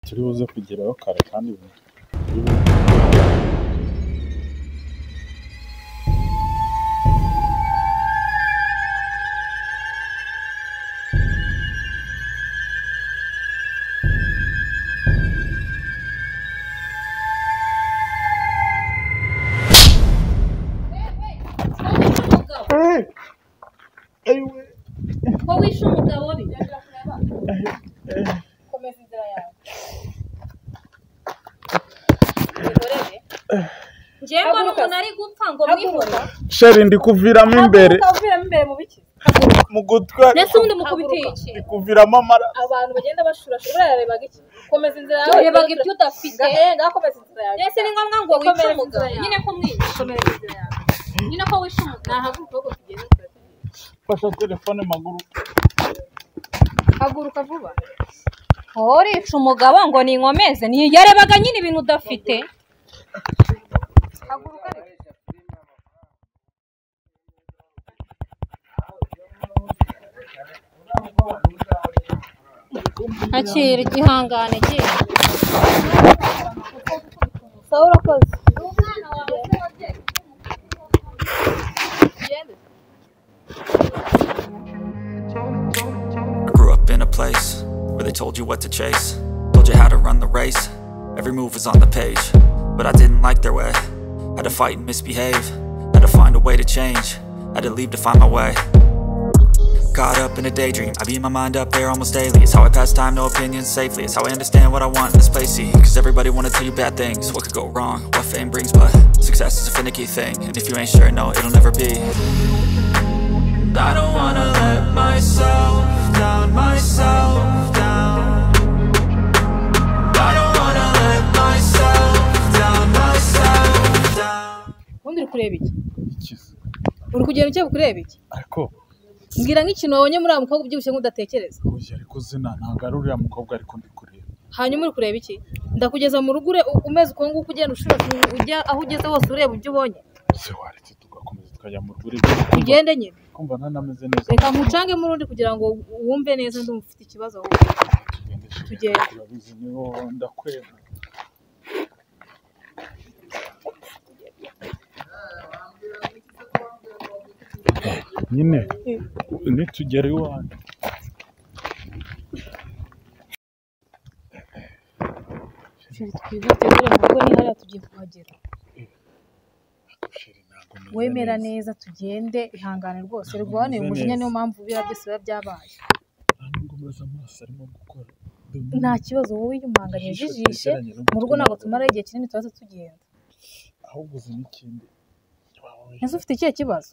turi buze kugeraho kare kandi ko wishe umugabo bijya kureba komeza inzira yawe njyewe ko umuntu ari gupfa ngo mwihore sheri ndi kuviramo imbere mu biki mu gutwa nese undi mukubitiye iki ndi kuviramo amara abantu bagenda bashurashura yarebaga iki komeza inzira yawe yarebaga ibyo udafite ngakomeza inzira yawe nese ni ngombwa ngo wice umugabo nyine ko mwice komeza inzira yawe nyine ko wishe umugabo nahaguruka ngo tugende fasha telefone maguru haguruka vuba urica umugabo ngo ni inkomeze ni yarebaga nyine ibintu udafite haguruka akira igihangane gye sawa urakoze Place where they told you what to chase, told you how to run the race. Every move was on the page, but I didn't like their way. Had to fight and misbehave, had to find a way to change, had to leave to find my way. Caught up in a daydream, I beat my mind up there almost daily. It's how I pass time, no opinions safely. It's how I understand what I want in this place, see. Cause everybody wanna tell you bad things, what could go wrong, what fame brings. But success is a finicky thing, and if you ain't sure, no, it'll never be. I don't wanna let myself down, myself down. I don't wanna let myself down, myself down. Undi uri kureba iki? Ikize. Uri kugenda ugiye kureba iki? Ariko mbwira nk'ikintu wabonye muri mukobwa ubyibushye nk'udatekereza. Oya ariko zina ntago ari uriya mukobwa ariko ndi kureba. Hanyuma uri kureba iki? Ndakugeza mu rugo umeze uko nguko ugenda ushobora ujya aho ugeze hose ureba ibyo ubonye. Se waretse tugakomeza tukajya mu rugo ugende nyine. Kumva nanameze neza. Reka mucange mu rundi kugira ngo wumve neza ndumva ufite ikibazo aho. Tugende. Turabizi niho ndakwema. Nyine nitugere iwanyu. Twihute dore ntabwo ni hariya tugiye kuhagera. Wemera neza tugende ihangane rwose rwone umujinya niyo mpamvu bira byose biba byabaye. Nta kibazo wowe yumanganye jijishe mu rugo ntabwo tumara igihe kinini tubaza tugenda. Ahubwo uzi n'ikindi. Ese ufite ikihe kibazo?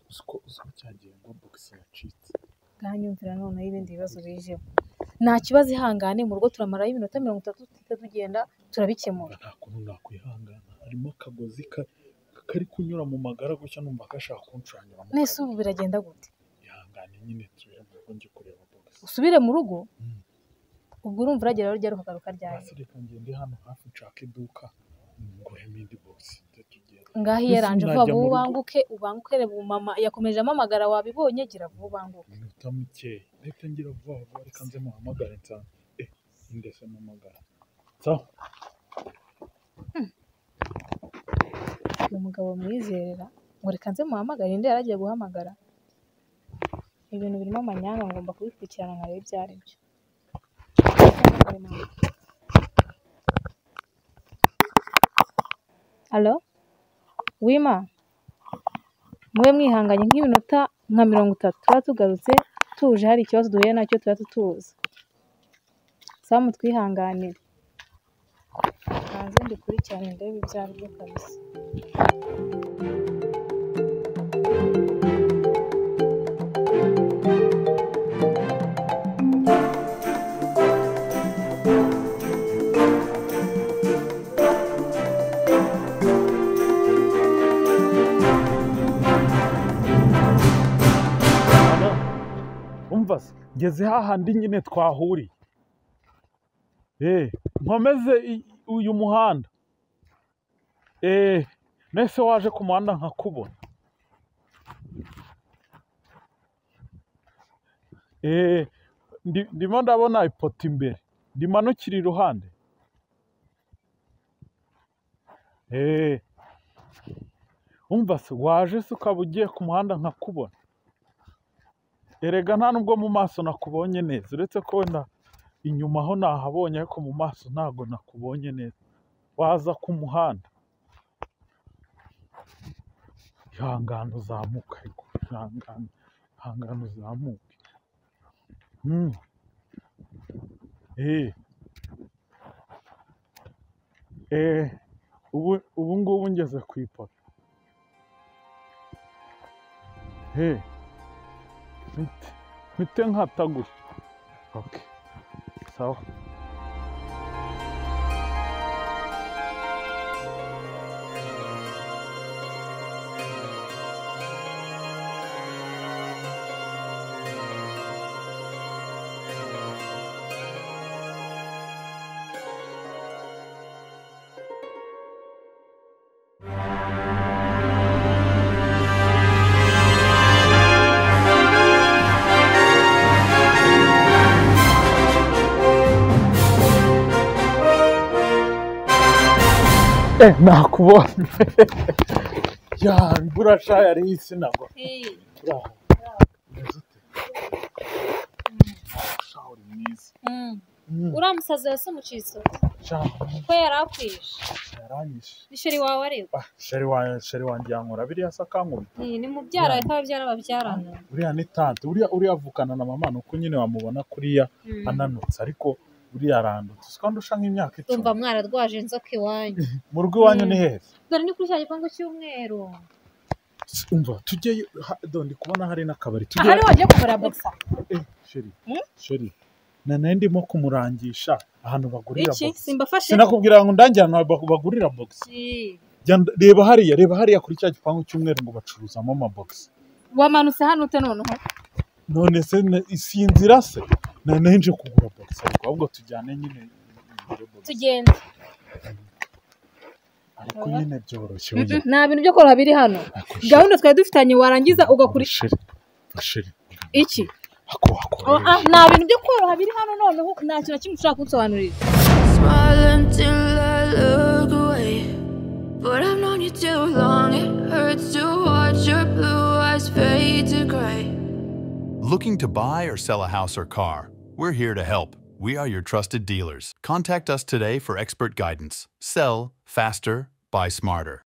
Usko cyagiye ngo box yacitse. Ganyumvira none y'ibindi bibazo bijeho. Nta kibazo ihangane mu rugo turamara iminota 30 tugenda turabikemura. Nta kuntu nakwihangana harimo akagozi kari kunyura mu magara gucya numva kashaka kunshanyura. Nese ubu biragenda gute? Ihangane nyine tuje mu rugo nje kureba box. Usubire mu rugo? Ubwo urumva uragera ryo ukagaruka ryari? Reka ngende hano hafi nshaka iduka nguremo indi box tugenda. Ngahi yaranje vuba ubangukere bu mama yakomeje amamagara wabibonye gira vuba ubanguke. Minota mike reka ngira vuba reka nze muhamagara nsanga indese mamagara. Sawa. Umugabo mwizerera ngo reka nze muhamagara inde yaragiye guhamagara. Ibintu birimo amanyanga ngomba kubikurikirana nkareba ibyari byo. Allo? Wima. Mwe mwihanganye nk'iminota nka 30 tuba tugarutse tuje hari ikibazo duhuye nacyo tuba tutuza. Sawa mutwihanganire. Kanze ndikurikirane ndebe ibyari byo kabisa. Ngeze hahandi nyine twahuriye. Nkomeze uyu muhanda. Nese waje ku muhanda nkakubona. Ndimo ndabona ipoto imbere. ndimanukira iruhande. Umva se waje se ukaba ugiye ku muhanda nkakubona. Erega nta nubwo mu maso nakubonye neza, uretse ko wenda inyuma ho nahabonye ariko mu maso ntago nakubonye neza. Waza ku muhanda. Ihangane uzamuka ariko ihangane uzamuke. Ubu ngubu ngeze ku ipoto. Mpite nkatagura. Okay. Sawa. Nakubonye. Imvura sha yari isinagwa. Uri mwiza. Uramusaza yase muciso. Ko yarakwishe. Yaranyishe. Ni sheri wawe ariko. Sheri wanjye yankora biriya sakankuru. Ni mubyara akaba byara babyarana. Uriya ni tante. Uriya avukana na mama nuko nyine wamubona kuriya ananutse ariko uriya arandutse. Sikandi usha nk'imyaka 10. Umva mwaradwaje inzoka iwanyu. Mu rugo iwanyu ni heza. Dore ni kuri cya gipangu cy'umweru. Umva tujye ndi kubona hari n'akabari. Hari wagiye kugura boxa. Sheri. Nane ndimo kumurangisha ahantu bagurira box. Iki simbafashe. Sinakubwira ngo ndanjyana bagurira box. Reba hariya kuri cya gipangu cy'umweru ngo bacuruzamo ama box. Wamanutse hano ute noneho? None se isinzira se nane nje kugura box ahubwo tujyane nyine tugende. Ariko nyine byoroshye. Nta bintu byo koroha biri hano. Gahunda twari dufitanye warangiza ugakurikira. Sheri. Iki? Nta bintu byo koroha biri hano noneho nta kintu na kimwe ushaka kunsobanurira. Smile until I look away, but I've known you too long. It hurts to watch your blue eyes fade to gray. Looking to buy or sell a house or car? We're here to help. We are your trusted dealers. Contact us today for expert guidance. Sell faster, buy smarter.